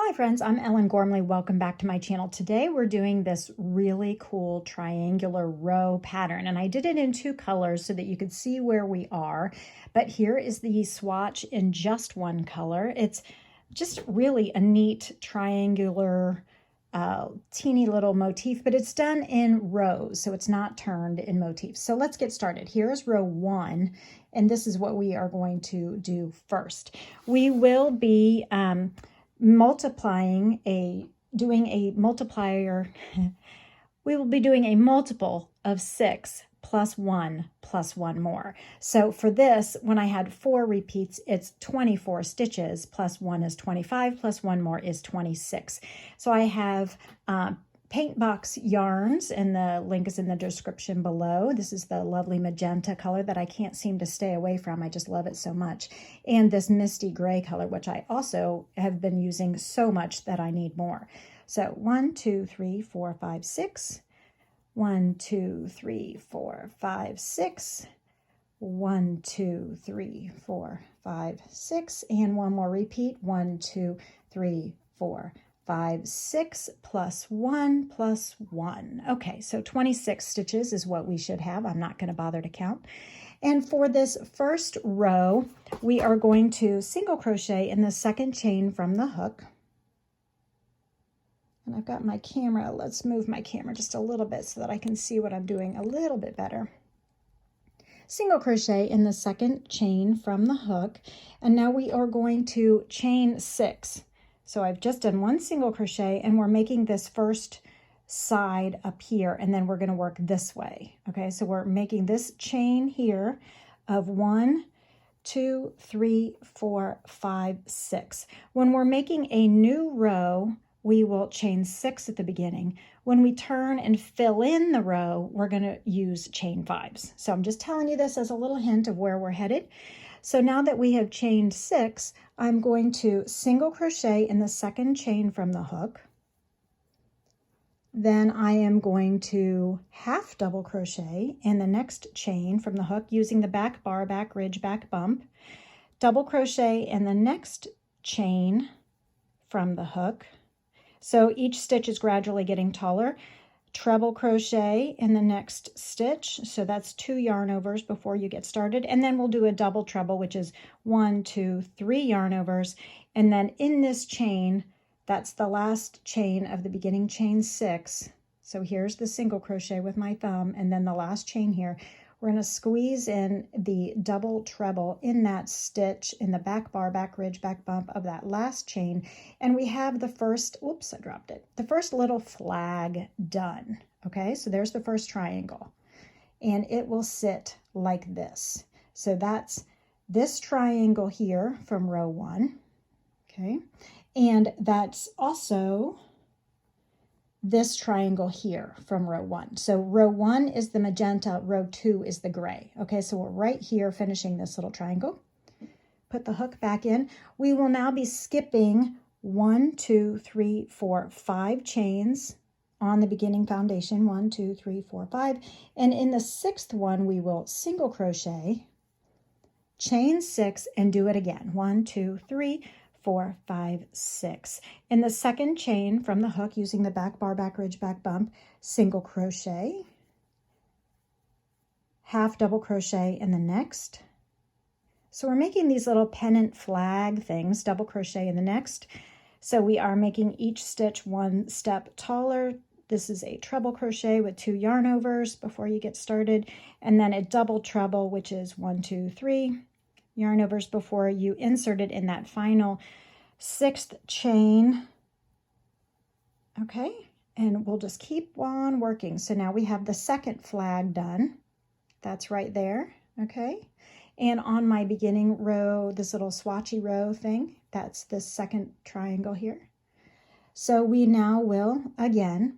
Hi friends, I'm Gormley. Welcome back to my channel. Today we're doing this really cool triangular row pattern, and I did it in two colors so that you could see where we are. But here is the swatch in just one color. It's just really a neat triangular teeny little motif, but it's done in rows, so it's not turned in motifs. So let's get started. Here's row 1, and this is what we are going to do first. We will be doing a multiplier. We will be doing a multiple of 6 plus 1 plus 1 more. So for this, when I had 4 repeats, it's 24 stitches plus 1 is 25 plus 1 more is 26. So I have paint box yarns, and the link is in the description below. This is the lovely magenta color that I can't seem to stay away from. I just love it so much. And this misty gray color, which I also have been using so much that I need more. So 1, 2, 3, 4, 5, 6. 1, 2, 3, 4, 5, 6. 1, 2, 3, 4, 5, 6. And one more repeat. 1, 2, 3, 4, 5, 6 plus 1 plus 1. Okay, so 26 stitches is what we should have. I'm not going to bother to count. And for this first row, we are going to single crochet in the second chain from the hook. And I've got my camera. Let's move my camera just a little bit so that I can see what I'm doing a little bit better. Single crochet in the second chain from the hook. And now we are going to chain 6. So I've just done 1 single crochet, and we're making this first side up here, and then we're going to work this way. Okay, so we're making this chain here of 1, 2, 3, 4, 5, 6. When we're making a new row, we will chain 6 at the beginning. When we turn and fill in the row, we're going to use chain 5s. So I'm just telling you this as a little hint of where we're headed. So now that we have chained 6, I'm going to single crochet in the second chain from the hook. Then I am going to half double crochet in the next chain from the hook using the back bar, back ridge, back bump. Double crochet in the next chain from the hook. So each stitch is gradually getting taller. Treble crochet in the next stitch, so that's 2 yarn overs before you get started, and then we'll do a double treble, which is 1, 2, 3 yarn overs, and then in this chain, that's the last chain of the beginning chain 6. So here's the single crochet with my thumb, and then the last chain here. We're going to squeeze in the double treble in that stitch in the back bar, back ridge, back bump of that last chain. And we have the first, oops, I dropped it, the first little flag done. Okay, so there's the first triangle. And it will sit like this. So that's this triangle here from row 1. Okay, and that's also this triangle here from row 1. So row 1 is the magenta, row 2 is the gray. Okay, so we're right here finishing this little triangle. Put the hook back in. We will now be skipping 1, 2, 3, 4, 5 chains on the beginning foundation. 1, 2, 3, 4, 5. And in the 6th one, we will single crochet, chain 6, and do it again. 1, 2, 3, 4, 5, 6. In the second chain from the hook, using the back bar, back ridge, back bump, single crochet, half double crochet in the next. So we're making these little pennant flag things, double crochet in the next. So we are making each stitch 1 step taller. This is a treble crochet with 2 yarn overs before you get started, and then a double treble, which is 1, 2, 3 yarn overs before you insert it in that final 6th chain. Okay, and we'll just keep on working. So now we have the second flag done. That's right there. Okay, and on my beginning row, this little swatchy row thing, that's the second triangle here. So we now will again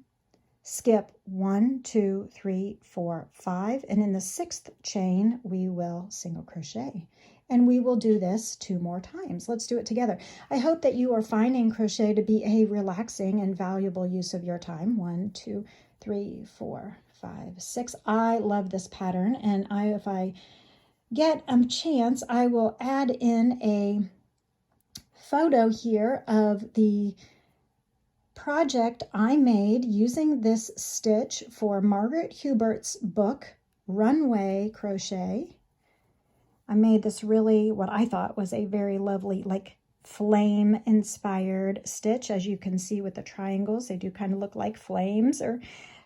skip 1, 2, 3, 4, 5, and in the 6th chain we will single crochet. And we will do this 2 more times. Let's do it together. I hope that you are finding crochet to be a relaxing and valuable use of your time. 1, 2, 3, 4, 5, 6. I love this pattern, and if I get a chance, I will add in a photo here of the project I made using this stitch for Margaret Hubert's book, Runway Crochet. I made this really, what I thought was a very lovely, like flame inspired stitch. As you can see with the triangles, they do kind of look like flames or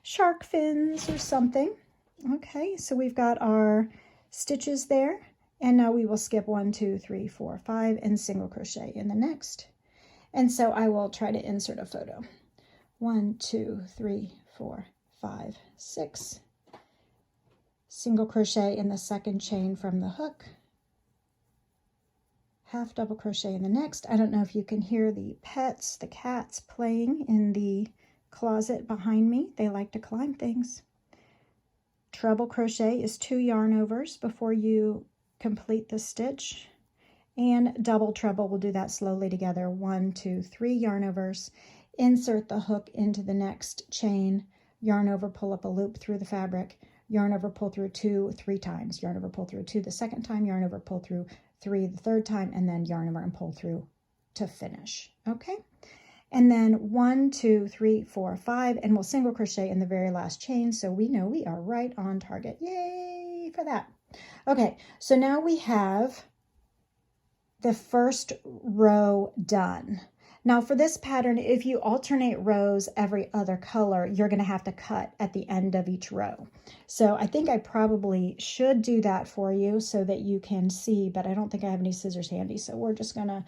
shark fins or something. Okay, so we've got our stitches there, and now we will skip 1, 2, 3, 4, 5 and single crochet in the next. And so I will try to insert a photo. 1, 2, 3, 4, 5, 6. Single crochet in the second chain from the hook. Half double crochet in the next. I don't know if you can hear the pets, the cats playing in the closet behind me. They like to climb things. Treble crochet is 2 yarn overs before you complete the stitch. And double treble, we'll do that slowly together. 1, 2, 3 yarn overs. Insert the hook into the next chain, yarn over, pull up a loop through the fabric, yarn over, pull through 2 3 times, yarn over, pull through 2 the second time, yarn over, pull through 3 the third time, and then yarn over and pull through to finish. Okay, and then 1, 2, 3, 4, 5, and we'll single crochet in the very last chain, so we know we are right on target. Yay for that. Okay, so now we have the first row done. Now for this pattern, if you alternate rows every other color, you're going to have to cut at the end of each row. So I think I probably should do that for you so that you can see, but I don't think I have any scissors handy, so we're just going to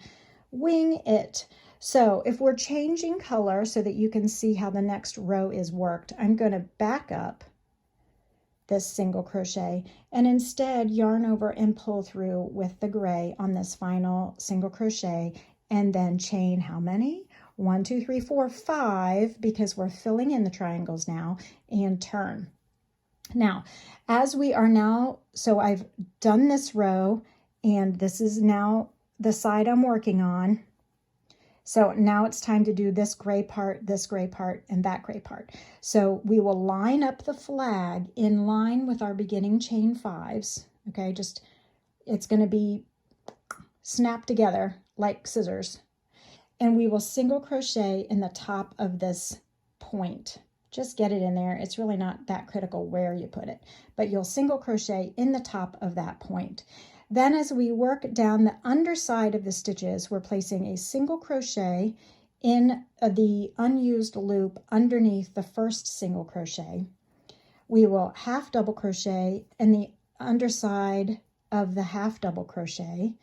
wing it. So if we're changing color so that you can see how the next row is worked, I'm going to back up this single crochet and instead yarn over and pull through with the gray on this final single crochet, and then chain how many? 1, 2, 3, 4, 5, because we're filling in the triangles now, and turn. Now, as we are now, so I've done this row, and this is now the side I'm working on. So now it's time to do this gray part, and that gray part. So we will line up the flag in line with our beginning chain 5s. Okay, just, it's going to be snapped together like scissors. And we will single crochet in the top of this point. Just get it in there. It's really not that critical where you put it, but you'll single crochet in the top of that point. Then as we work down the underside of the stitches, we're placing a single crochet in the unused loop underneath the first single crochet. We will half double crochet in the underside of the half double crochet.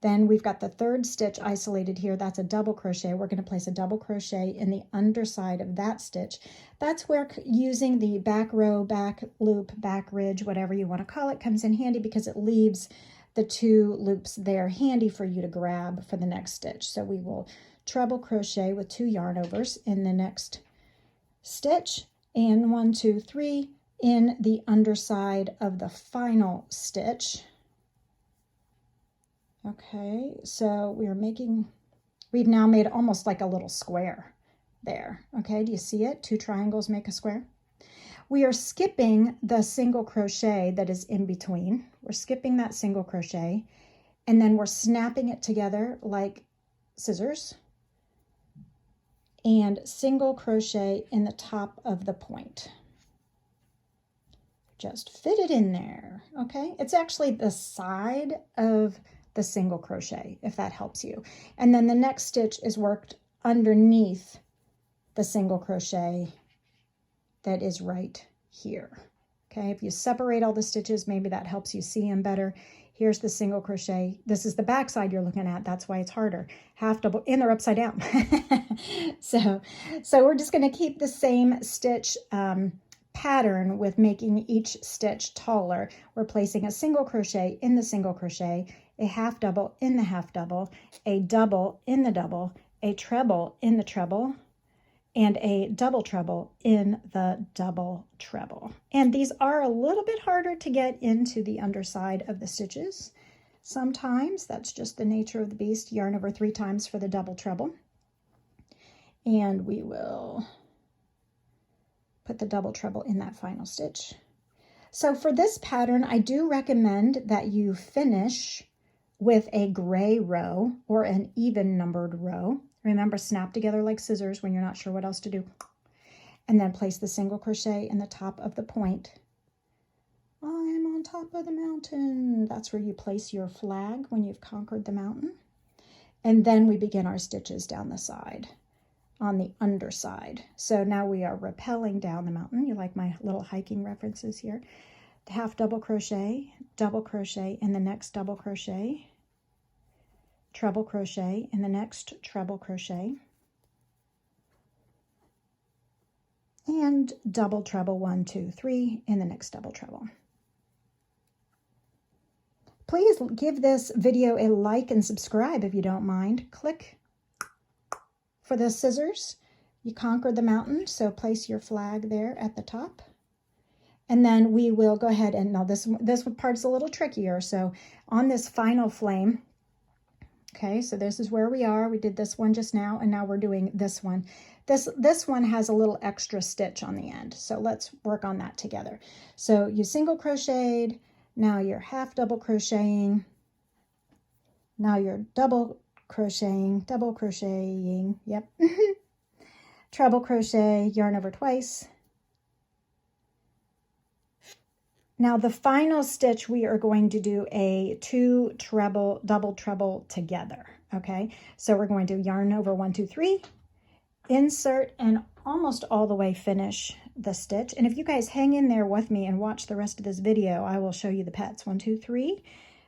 Then we've got the third stitch isolated here. That's a double crochet. We're going to place a double crochet in the underside of that stitch. That's where using the back row, back loop, back ridge, whatever you want to call it, comes in handy because it leaves the 2 loops there handy for you to grab for the next stitch. So we will treble crochet with 2 yarn overs in the next stitch, and 1, 2, 3 in the underside of the final stitch. Okay, so we've now made almost like a little square there. Okay, do you see it? 2 triangles make a square. We are skipping the single crochet that is in between. We're skipping that single crochet, and then we're snapping it together like scissors, and single crochet in the top of the point. Just fit it in there. Okay, it's actually the side of the single crochet, if that helps you. And then the next stitch is worked underneath the single crochet that is right here. Okay, if you separate all the stitches, maybe that helps you see them better. Here's the single crochet. This is the back side you're looking at. That's why it's harder. Half double, and they're upside down. So we're just going to keep the same stitch pattern with making each stitch taller. We're placing a single crochet in the single crochet, a half double in the half double, a double in the double, a treble in the treble, and a double treble in the double treble. And these are a little bit harder to get into the underside of the stitches. Sometimes that's just the nature of the beast. Yarn over 3 times for the double treble. And we will put the double treble in that final stitch. So for this pattern, I do recommend that you finish with a gray row or an even numbered row. Remember, snap together like scissors when you're not sure what else to do. And then place the single crochet in the top of the point. I'm on top of the mountain. That's where you place your flag when you've conquered the mountain. And then we begin our stitches down the side, on the underside. So now we are rappelling down the mountain. You like my little hiking references here. Half double crochet in the next double crochet, treble crochet in the next treble crochet, and double treble 1, 2, 3 in the next double treble. Please give this video a like and subscribe if you don't mind. Click for the scissors. You conquered the mountain, so place your flag there at the top. And then we will go ahead and, now this part's a little trickier. So on this final flame, okay, so this is where we are. We did this one just now, and now we're doing this one. This one has a little extra stitch on the end. So let's work on that together. So you single crocheted, now you're half double crocheting, now you're double crocheting, yep. Treble crochet, yarn over twice. Now the final stitch, we are going to do a 2 treble, double treble together, okay? So we're going to yarn over 1, 2, 3, insert, and almost all the way finish the stitch. And if you guys hang in there with me and watch the rest of this video, I will show you the pets. 1, 2, 3,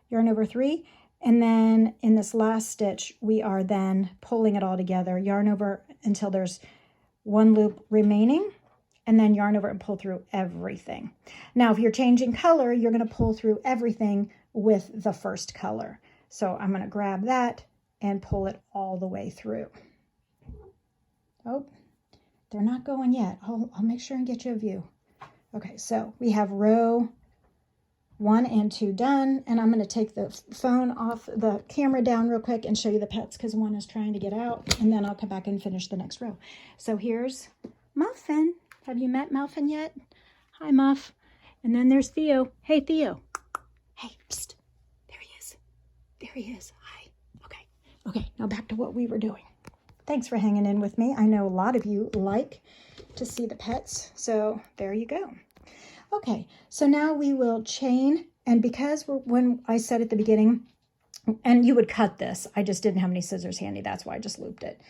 yarn over 3, and then in this last stitch, we are then pulling it all together, yarn over until there's 1 loop remaining, and then yarn over and pull through everything. Now, if you're changing color, you're going to pull through everything with the first color. So I'm going to grab that and pull it all the way through. Oh, they're not going yet. I'll make sure and get you a view. Okay, so we have row 1 and 2 done, and I'm going to take the phone off, the camera down real quick and show you the pets because one is trying to get out, and then I'll come back and finish the next row. So here's Muffin. Have you met Muffin yet? Hi, Muff. And then there's Theo. Hey, Theo. Hey, psst. There he is. There he is. Hi. Okay. Okay, now back to what we were doing. Thanks for hanging in with me. I know a lot of you like to see the pets, so there you go. Okay, so now we will chain, and because when I said at the beginning, and you would cut this, I just didn't have any scissors handy, that's why I just looped it.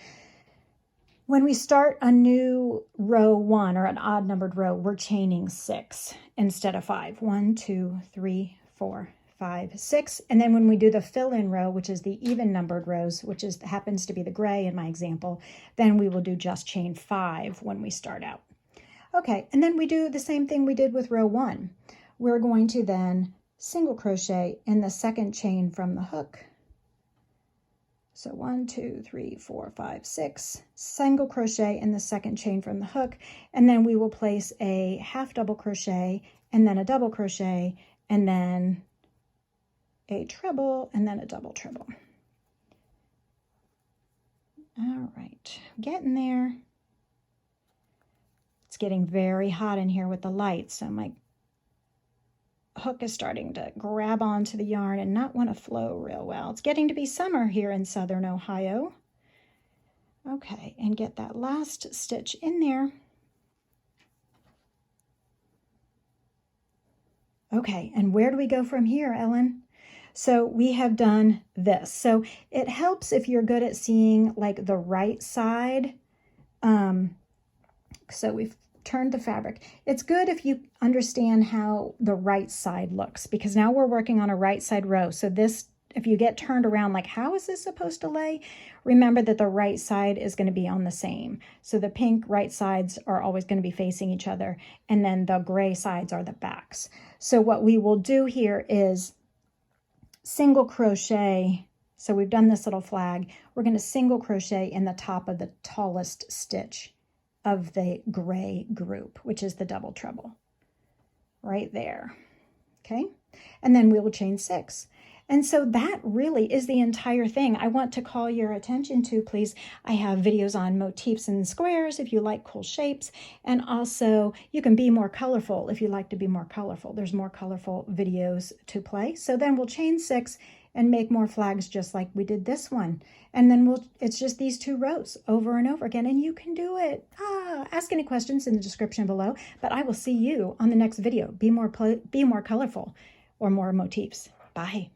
When we start a new row 1 or an odd numbered row, we're chaining 6 instead of 5. 1, 2, 3, 4, 5, 6. And then when we do the fill-in row, which is the even numbered rows, which happens to be the gray in my example, then we will do just chain 5 when we start out. Okay, and then we do the same thing we did with row 1. We're going to then single crochet in the second chain from the hook. So 1, 2, 3, 4, 5, 6, single crochet in the second chain from the hook, and then we will place a half double crochet and then a double crochet and then a treble and then a double treble. All right, getting there. It's getting very hot in here with the lights, so my hook is starting to grab onto the yarn and not want to flow real well. It's getting to be summer here in southern Ohio. Okay, and get that last stitch in there. Okay, and where do we go from here, Ellen? So we have done this. So it helps if you're good at seeing like the right side. So we've turned the fabric. It's good if you understand how the right side looks, because now we're working on a right side row. So this, if you get turned around like, how is this supposed to lay? Remember that the right side is going to be on the same. So the pink right sides are always going to be facing each other, and then the gray sides are the backs. So what we will do here is single crochet. So we've done this little flag. We're going to single crochet in the top of the tallest stitch of the gray group, which is the double treble right there. Okay, and then we will chain 6. And so that really is the entire thing. I want to call your attention to, please, I have videos on motifs and squares if you like cool shapes, and also you can be more colorful if you like to be more colorful. There's more colorful videos to play. So then we'll chain 6 and make more flags just like we did this one. And then it's just these 2 rows over and over again, and you can do it. Ask any questions in the description below, but I will see you on the next video. Be more colorful or more motifs. Bye.